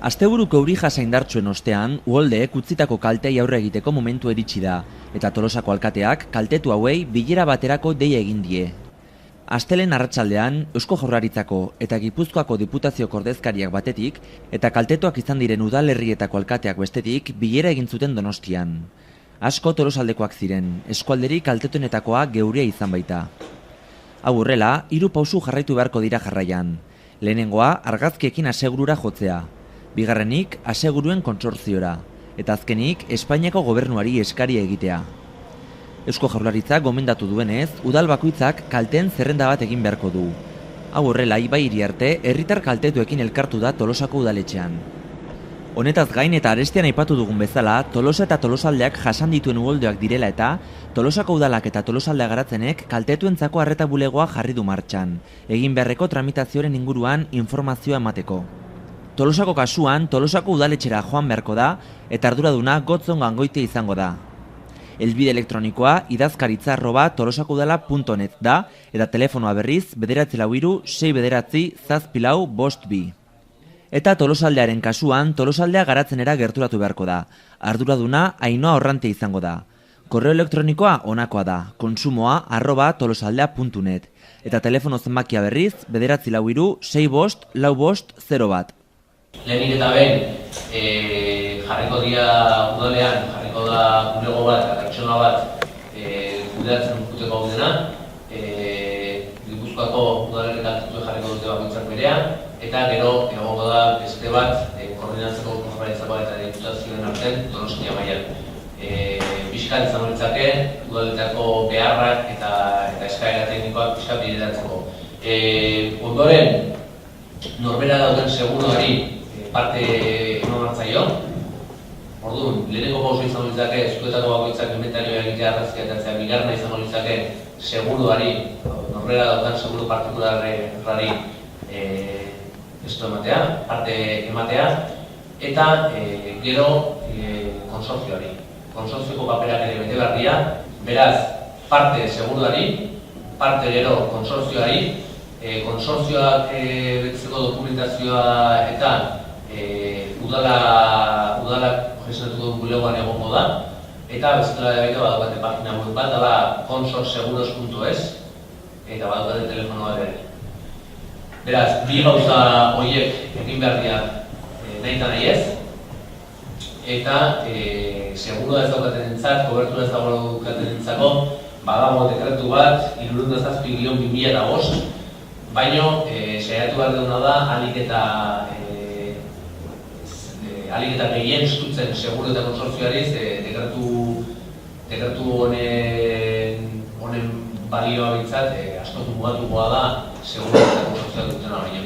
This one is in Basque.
Asteburuko euri jasa indartsuen ostean, uholdeek utzitako kalteei aurre egiteko momentu iritsi da, eta Tolosako alkateak kaltetu hauei bilera baterako deia egin die. Astelehen arratsaldean, Eusko Jaurlaritzako eta Gipuzkoako Diputazioko ordezkariak batetik eta kaltetuak izan diren udalerrietako alkateak bestetik bilera egin zuten Donostian. Asko Tolosaldekoak ziren, eskualderi kaltetuenetakoa geurea izan baita. Hau horrela, 3 pausu jarraitu beharko dira jarraian. Lehenengoa, argazkiekin asegurura jotzea. Bigarrenik, aseguruen kontsortziora. Eta azkenik, Espainiako gobernuari eskaria egitea. Eusko Jaurlaritzak gomendatu duenez, udal bakoitzak kalteen zerrenda bat egin beharko du. Hau horrela, Ibai Iriarte, herritar kaltetuekin elkartu da Tolosako udaletxean. Honetaz gain eta arestian aipatu dugun bezala, Tolosa eta Tolosaldeak jasan dituen uholdeak direla eta Tolosako udalak eta Tolosaldea garatzenek kaltetuentzako arreta bulegoa jarri du martxan, egin beharreko tramitazioaren inguruan informazioa emateko. Tolosako kasuan, Tolosako udaletxera joan beharko da eta arduraduna Gotzon Gangoitia izango da. Helbide elektronikoa idazkaritza@tolosakoudala.net da eta telefonoa berriz 944-699-742. Eta Tolosaldearen kasuan, Tolosaldea garatzenera gerturatu beharko da. Arduraduna Ainhoa Orrante izango da. Korreo elektronikoa honakoa da, kontsumoa@tolosaldea.net eta telefono zenbakia berriz 944-655-4501. Lehenik eta behin, jarriko dira udalean, jarriko da bulego bat, pertsona bat kudeatzen urteko hau dena, Gipuzkoako udalerri kaltetu jarriko dute bakoitzak berean, eta gero egongo da beste bat koordinatzeko Jaurlaritzako eta Diputazioen artean Donostia mailan. Pixka izango litzake, udaletako beharrak eta eskaera teknikoak pixka bideratzeko. Ondoren, norbera dauden seguruari parte eman hartzaio. Orduan, lehenengo pauso izango litzake, eskuetako bakoitzak inventarioa egitea argazkia atatzea, bigarrena izango litzake seguruari, norbera dauden seguru partikularrari parte ematea, eta gero konsortzioari. Konsortzioko paperak ere bete behar dira, beraz, parte seguruari, parte gero konsortzioari, konsortzioak betzeko dokumentazioa eta udalak gestionatuko duen bulegoan egongo da, eta bezala baita badukate pagina web bat, dela consorseguros.es, eta badukate telefonoa ere. Beraz, bi gauza horiek egin behar dira nahi eta nahi ez, eta segurua ez daukaten entzat, kobertura ez daukaten entzako, badago dekretu bat, 307/2005, baina saiatu behar duguna da, ahalik eta gehien estutzen seguru eta konsortzioari, dekretu honen balioa bintzat, askotu mugatukoa da seguru eta konsortzioa dutena baino.